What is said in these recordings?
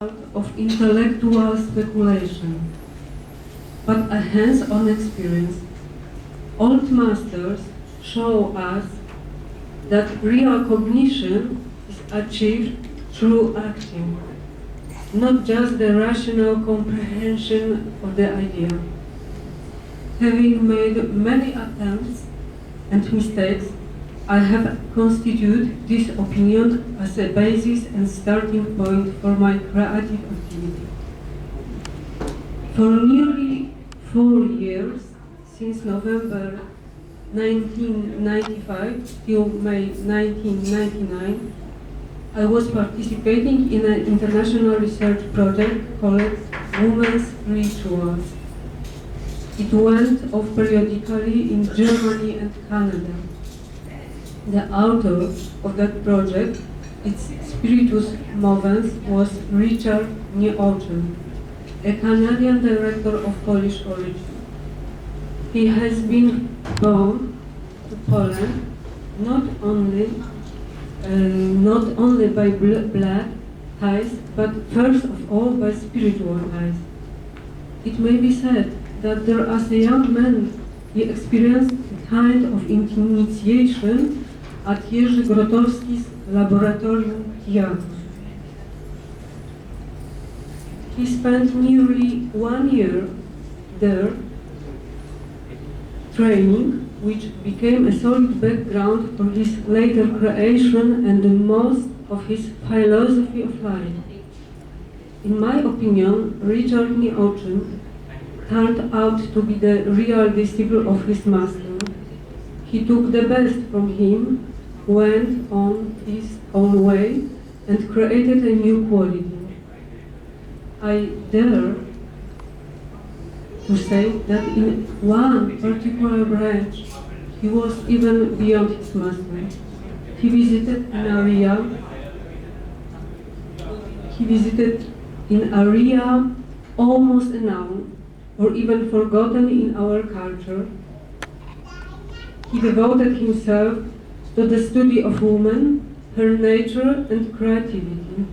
of intellectual speculation, but a hands-on experience. Old masters show us that real cognition is achieved through acting, not just the rational comprehension of the idea. Having made many attempts and mistakes, I have constituted this opinion as a basis and starting point for my creative activity. For nearly 4 years, since November 1995 till May 1999, I was participating in an international research project called Women's Rituals. It went off periodically in Germany and Canada. The author of that project, its spiritus movens, was Richard Nieoczyn, a Canadian director of Polish origin. He has been born to Poland not only by blood ties, but first of all by spiritual ties. It may be said that there, as a young man, he experienced a kind of initiation at Jerzy Grotowski's Laboratorium Tijaków. He spent nearly 1 year there training, which became a solid background for his later creation and most of his philosophy of life. In my opinion, Richard Nieoczyn turned out to be the real disciple of his master. He took the best from him, went on his own way, and created a new quality. I dare to say that in one particular branch, he was even beyond his master. He visited in area almost unknown or even forgotten in our culture. He devoted himself to the study of woman, her nature and creativity.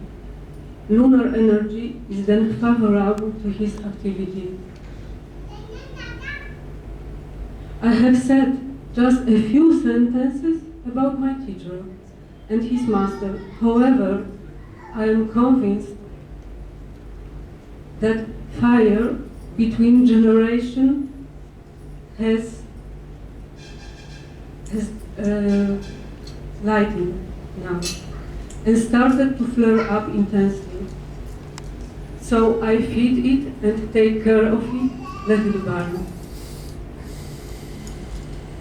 Lunar energy is then favorable to his activity. I have said just a few sentences about my teacher and his master. However, I am convinced that fire between generations has lighting now and started to flare up intensely. So I feed it and take care of it, let it burn.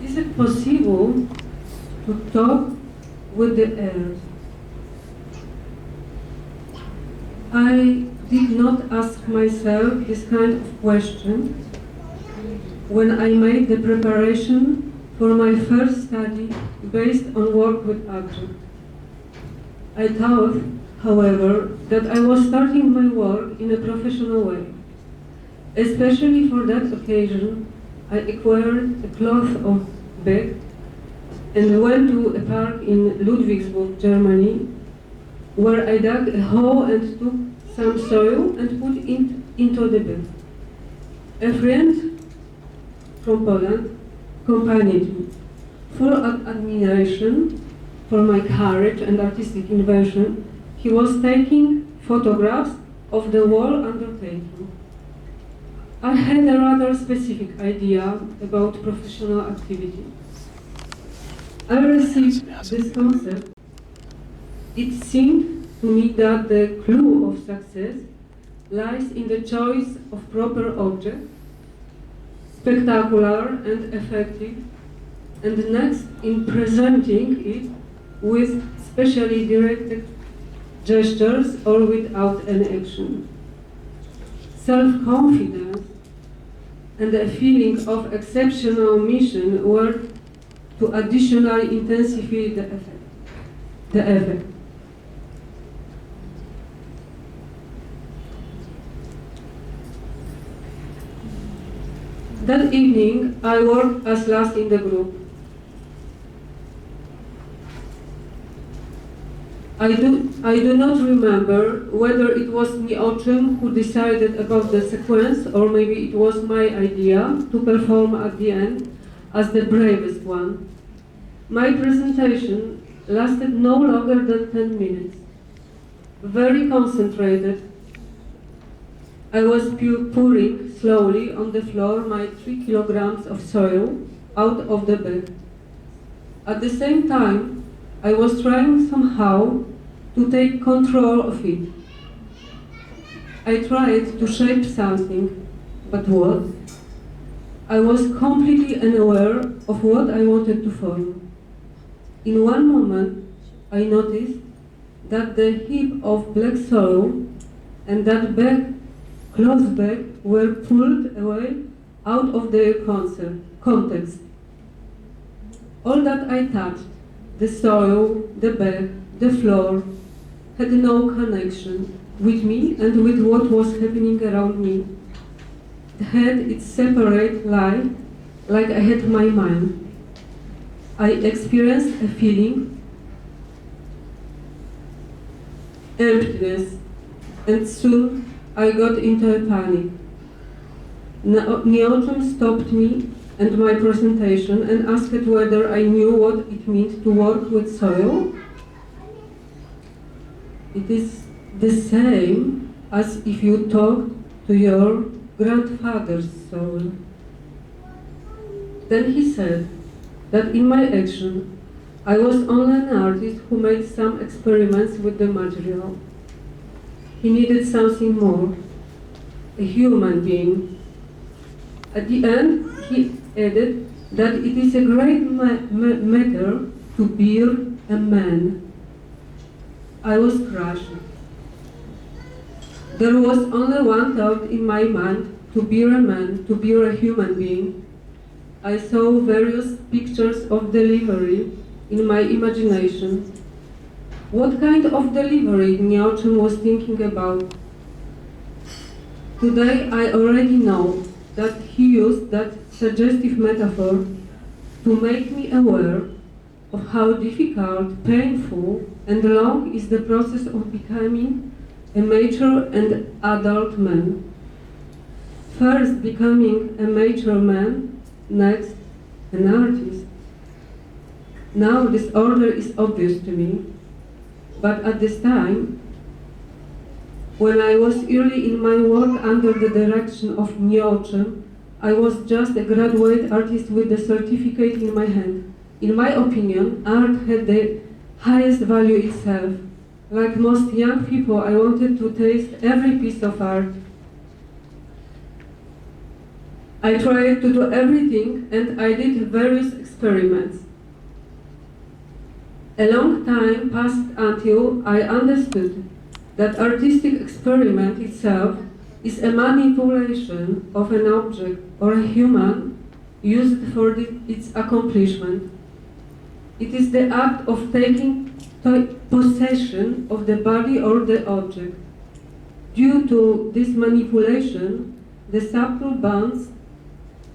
Is it possible to talk with the earth? I did not ask myself this kind of question when I made the preparation for my first study based on work with objects. I thought, however, that I was starting my work in a professional way. Especially for that occasion, I acquired a cloth of B.E.S.T and went to a park in Ludwigsburg, Germany, where I dug a hole and took some soil and put it into the bed. A friend from Poland accompanied me. Full of admiration for my courage and artistic invention, he was taking photographs of the whole undertaking. I had a rather specific idea about professional activity. I received this concept. It seemed to me that the clue of success lies in the choice of proper object, spectacular and effective, and next in presenting it with specially directed gestures or without any action. Self-confidence and a feeling of exceptional mission were to additionally intensify the effect. That evening, I worked as last in the group. I do not remember whether it was Niochim who decided about the sequence, or maybe it was my idea to perform at the end as the bravest one. My presentation lasted no longer than 10 minutes. Very concentrated, I was pouring slowly on the floor my 3 kilograms of soil out of the bag. At the same time, I was trying somehow to take control of it. I tried to shape something, but what? I was completely unaware of what I wanted to form. In one moment, I noticed that the heap of black soil and that cloth bag were pulled away out of their context. All that I touched, the soil, the bag, the floor, had no connection with me and with what was happening around me. It had its separate life, like I had my mind. I experienced a feeling, emptiness, and soon I got into a panic. Niochim stopped me and my presentation and asked whether I knew what it meant to work with soil. It is the same as if you talked to your grandfather's soul. Then he said that in my action, I was only an artist who made some experiments with the material. He needed something more, a human being. At the end, he added that it is a great matter to bear a man. I was crushed. There was only one thought in my mind, to bear a man, to bear a human being. I saw various pictures of delivery in my imagination. What kind of delivery Niochim was thinking about? Today I already know that he used that suggestive metaphor to make me aware of how difficult, painful, and long is the process of becoming a mature and adult man. First becoming a mature man, next an artist. Now this order is obvious to me, but at this time, when I was early in my work under the direction of Niochim, I was just a graduate artist with the certificate in my hand. In my opinion, art had the highest value itself. Like most young people, I wanted to taste every piece of art. I tried to do everything, and I did various experiments. A long time passed until I understood that artistic experiment itself is a manipulation of an object or a human used for its accomplishment. It is the act of taking possession of the body or the object. Due to this manipulation, the subtle bonds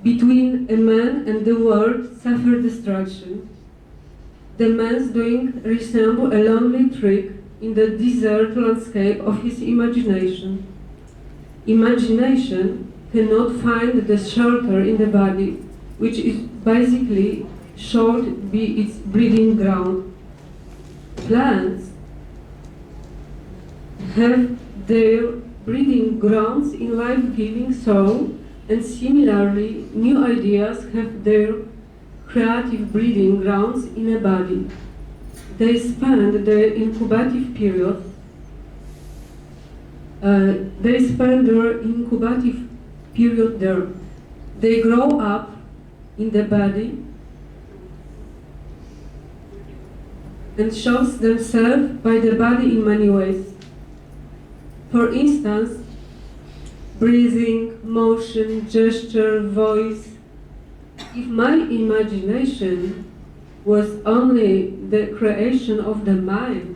between a man and the world suffer destruction. The man's doing resembles a lonely trick in the desert landscape of his imagination. Imagination cannot find the shelter in the body, which is basically should be its breeding ground. Plants have their breeding grounds in life-giving soil, and similarly, new ideas have their creative breeding grounds in a body. They spend their incubative period. There. They grow up in the body and shows themselves by the body in many ways. For instance, breathing, motion, gesture, voice. If my imagination was only the creation of the mind,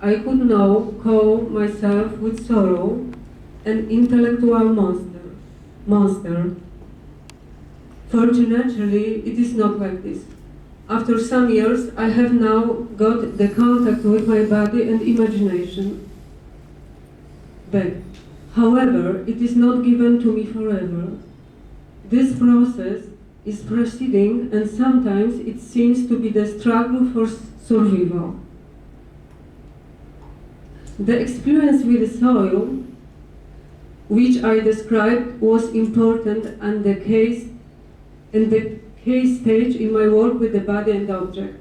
I could now call myself with sorrow an intellectual monster. Fortunately, it is not like this. After some years, I have now got the contact with my body and imagination back. However, it is not given to me forever. This process is proceeding, and sometimes it seems to be the struggle for survival. The experience with the soil, which I described, was important and the case stage in my work with the body and object.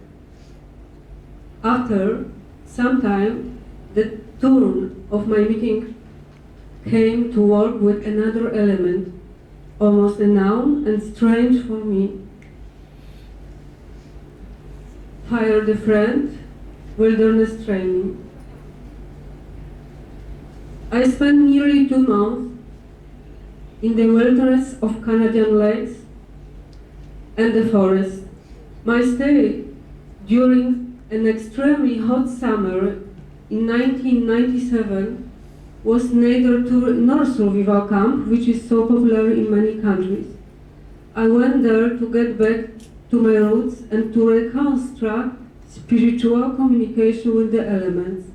After some time, the turn of my meeting came to work with another element, almost a noun and strange for me. Fire the friend, wilderness training. I spent nearly 2 months in the wilderness of Canadian lakes and the forest. My stay during an extremely hot summer in 1997 was neither nor survival camp, which is so popular in many countries. I went there to get back to my roots and to reconstruct spiritual communication with the elements.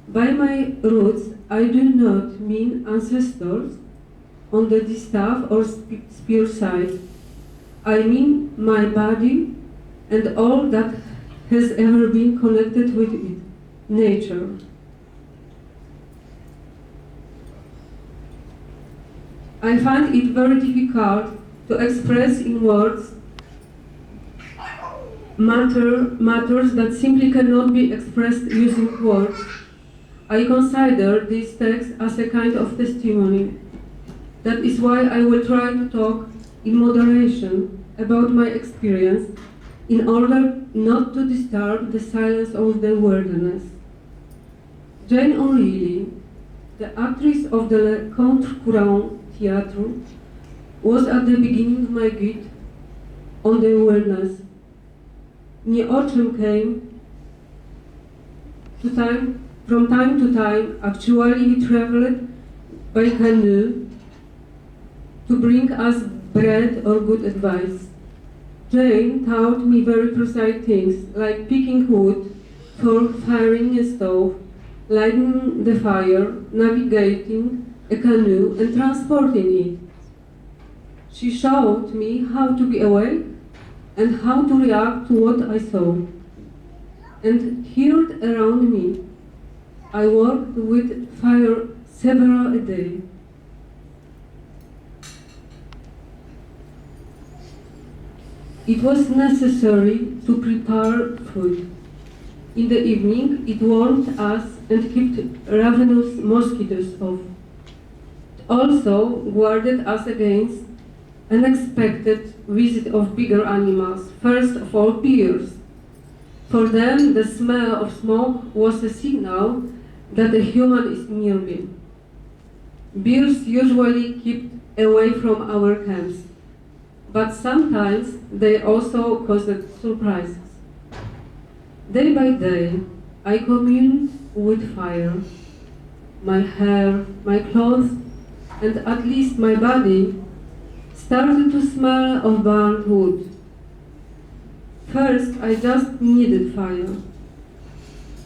By my roots, I do not mean ancestors on the distaff or spear side. I mean my body and all that has ever been connected with it, nature. I find it very difficult to express in words matters that simply cannot be expressed using words. I consider these texts as a kind of testimony. That is why I will try to talk in moderation about my experience in order not to disturb the silence of the wilderness. Jane O'Reilly, the actress of the Le Contre-Courant Theatre, was at the beginning of my guide on the wilderness. Nie o czym came from time to time. Actually, he traveled by canoe to bring us bread or good advice. Jane taught me very precise things, like picking wood for firing a stove, lighting the fire, navigating a canoe, and transporting it. She showed me how to be awake and how to react to what I saw and heard around me. I worked with fire several a day. It was necessary to prepare food. In the evening, it warmed us and kept ravenous mosquitoes off. It also guarded us against unexpected visit of bigger animals, first of all bears. For them, the smell of smoke was a signal that a human is nearby. Bears usually kept away from our camps, but sometimes they also caused surprises. Day by day, I communed with fire. My hair, my clothes, and at least my body started to smell of burnt wood. First, I just needed fire.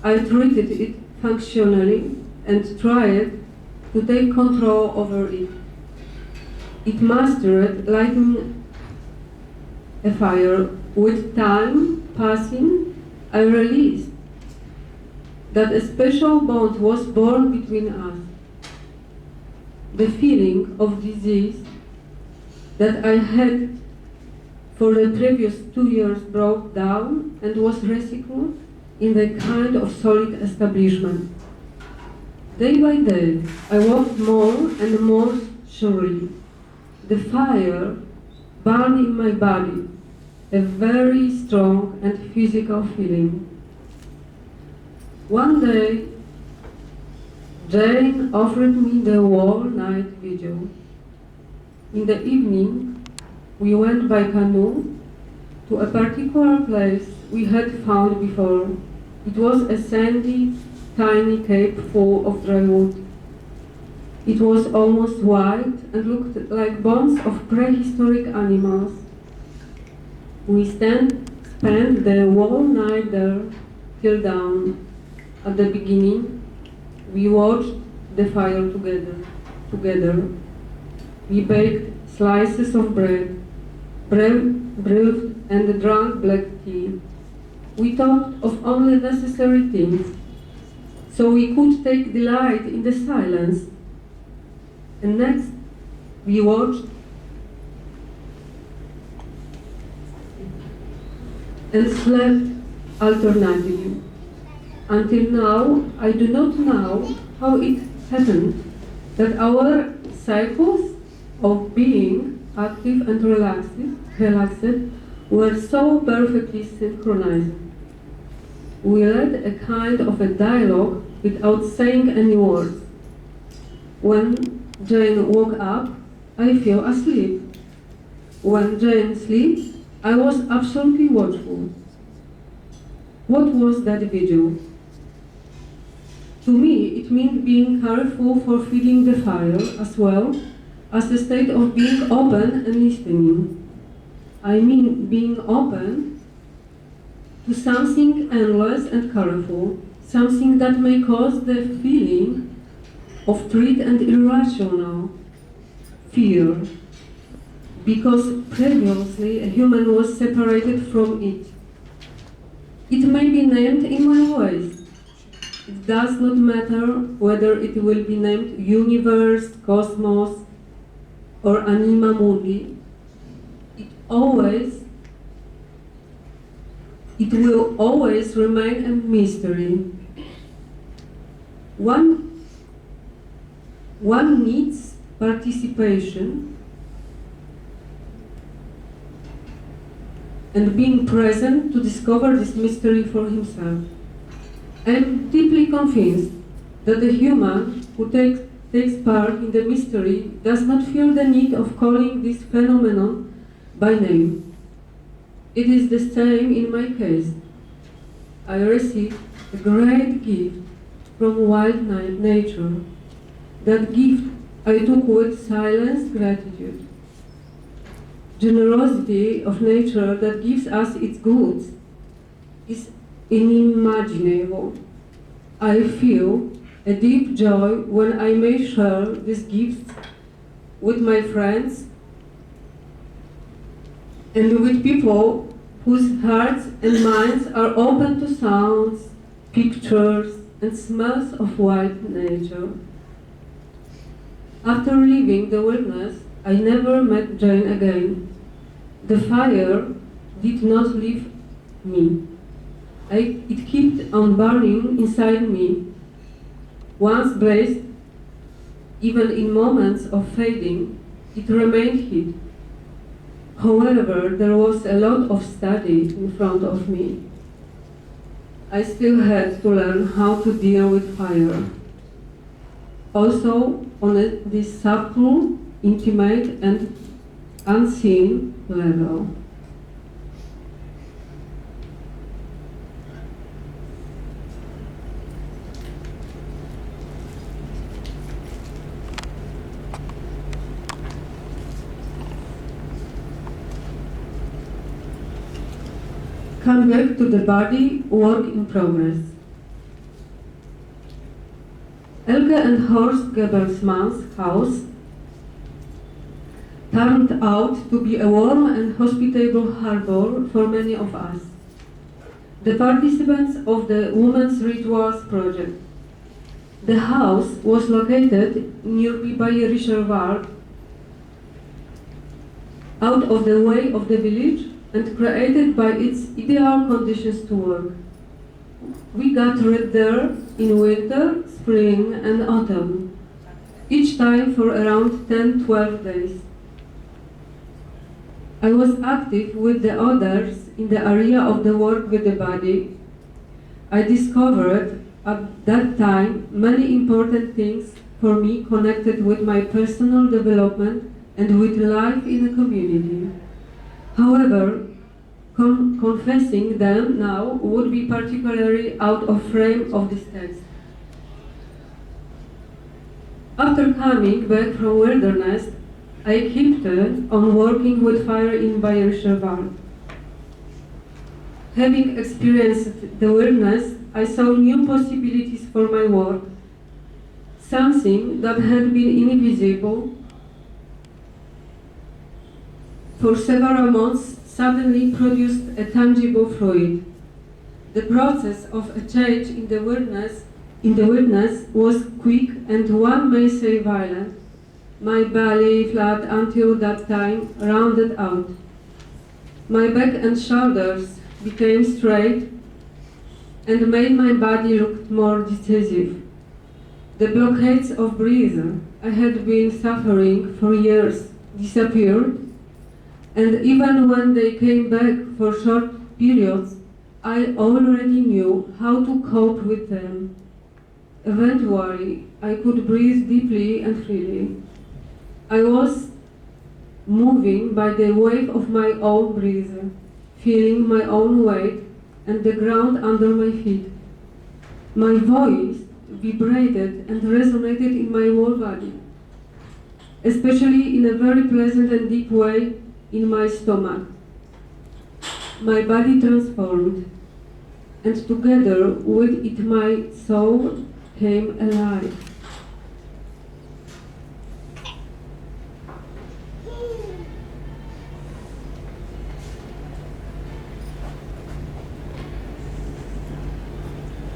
I treated it functionally and tried to take control over it. It mastered lighting a fire. With time passing, I realized that a special bond was born between us. The feeling of disease that I had for the previous 2 years broke down and was recycled in the kind of solid establishment. Day by day, I walked more and more surely. The fire burned in my body, a very strong and physical feeling. One day, Jane offered me the all-night vigil. In the evening, we went by canoe to a particular place we had found before. It was a sandy, tiny cape full of dry wood. It was almost white and looked like bones of prehistoric animals. We spent spent the whole night there till dawn. At the beginning, we watched the fire together. We baked slices of bread, brewed and drank black tea. We talked of only necessary things, so we could take delight in the silence. And next, we watched and slept alternately. Until now, I do not know how it happened that our cycles of being active and relaxed were so perfectly synchronized. We led a kind of a dialogue without saying any words. When Jane woke up, I fell asleep. When Jane slept, I was absolutely watchful. What was that vigil? To me, it meant being careful for feeding the fire as well as a state of being open and listening. I mean being open to something endless and colorful, something that may cause the feeling of dread and irrational fear, because previously a human was separated from it. It may be named in many ways. It does not matter whether it will be named universe, cosmos, or anima mundi. It will always remain a mystery. One needs participation and being present to discover this mystery for himself. I am deeply convinced that the human who takes part in the mystery does not feel the need of calling this phenomenon by name. It is the same in my case. I received a great gift from wild nature. That gift I took with silent gratitude. Generosity of nature that gives us its goods is unimaginable. I feel a deep joy when I may share these gifts with my friends and with people whose hearts and minds are open to sounds, pictures, and smells of wild nature. After leaving the wilderness, I never met Jane again. The fire did not leave me. It kept on burning inside me. Once blazed, even in moments of fading, it remained hid. However, there was a lot of study in front of me. I still had to learn how to deal with fire. Also, on this subtle, intimate, and unseen level. Come back to the body, work in progress. Elke and Horst Goebbelsmann's house turned out to be a warm and hospitable harbor for many of us, the participants of the Women's Rituals Project. The house was located nearby Bayerischer Wald, out of the way of the village and created by its ideal conditions to work. We gathered there in winter, spring, and autumn, each time for around 10-12 days. I was active with the others in the area of the work with the body. I discovered at that time many important things for me connected with my personal development and with life in a community. However, confessing them now would be particularly out of frame of this text. After coming back from wilderness, I kept on working with fire in Bayerischer Wald. Having experienced the wilderness, I saw new possibilities for my work. Something that had been invisible for several months suddenly produced a tangible fruit. The process of a change in the wilderness was quick and one may say violent. My belly, flat until that time, rounded out. My back and shoulders became straight and made my body look more decisive. The blockades of breathing I had been suffering for years disappeared, and even when they came back for short periods, I already knew how to cope with them. Eventually, I could breathe deeply and freely. I was moving by the wave of my own breathing, feeling my own weight and the ground under my feet. My voice vibrated and resonated in my whole body, especially in a very pleasant and deep way in my stomach. My body transformed, and together with it my soul came alive.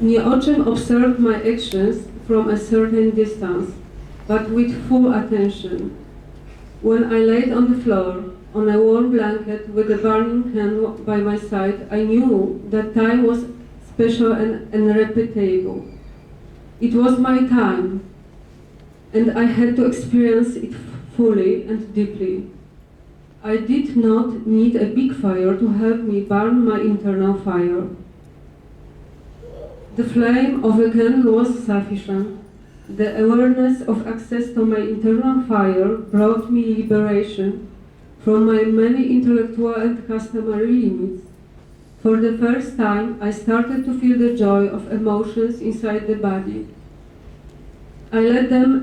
Nieoczym observed my actions from a certain distance, but with full attention. When I laid on the floor, on a warm blanket with a burning candle by my side, I knew that time was special and unrepeatable. It was my time, and I had to experience it fully and deeply. I did not need a big fire to help me burn my internal fire. The flame of a candle was sufficient. The awareness of access to my internal fire brought me liberation from my many intellectual and customary limits. For the first time, I started to feel the joy of emotions inside the body. I let them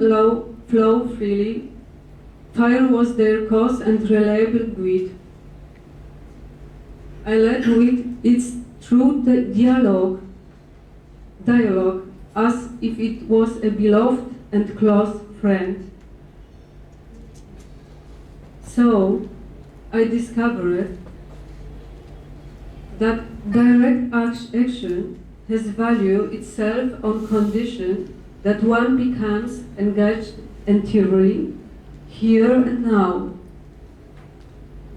flow freely. Fire was their cause and reliable guide. I led with its true dialogue as if it was a beloved and close friend. So, I discovered that direct action has value itself on condition that one becomes engaged entirely, here and now.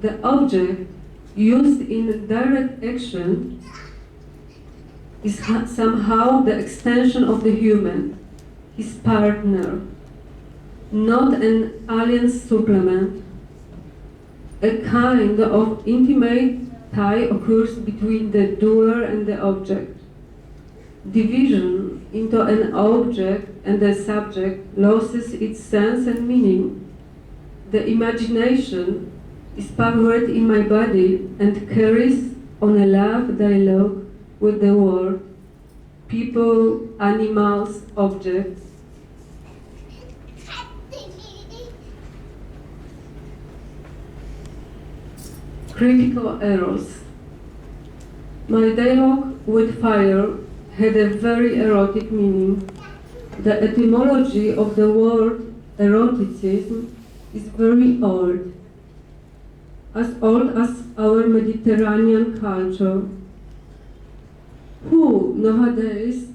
The object used in direct action is somehow the extension of the human, his partner, not an alien supplement. A kind of intimate tie occurs between the doer and the object. Division into an object and a subject loses its sense and meaning. The imagination is powered in my body and carries on a love dialogue with the world, people, animals, objects. Critical errors. My dialogue with fire had a very erotic meaning. The etymology of the word eroticism is very old as our Mediterranean culture. Who nowadays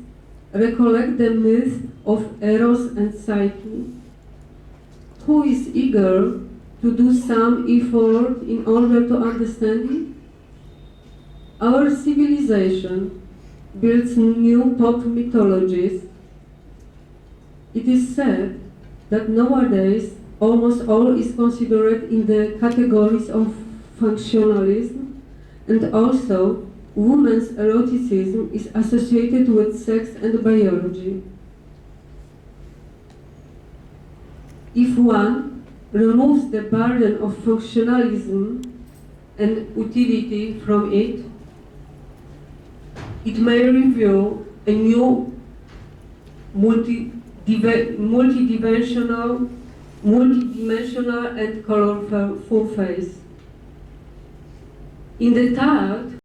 recollect the myth of Eros and Psyche? Who is eager to do some effort in order to understand it? Our civilization builds new pop mythologies. It is said that nowadays almost all is considered in the categories of functionalism, and also women's eroticism is associated with sex and biology. If one removes the burden of functionalism and utility from it, it may reveal a new multidimensional and colorful face. In the third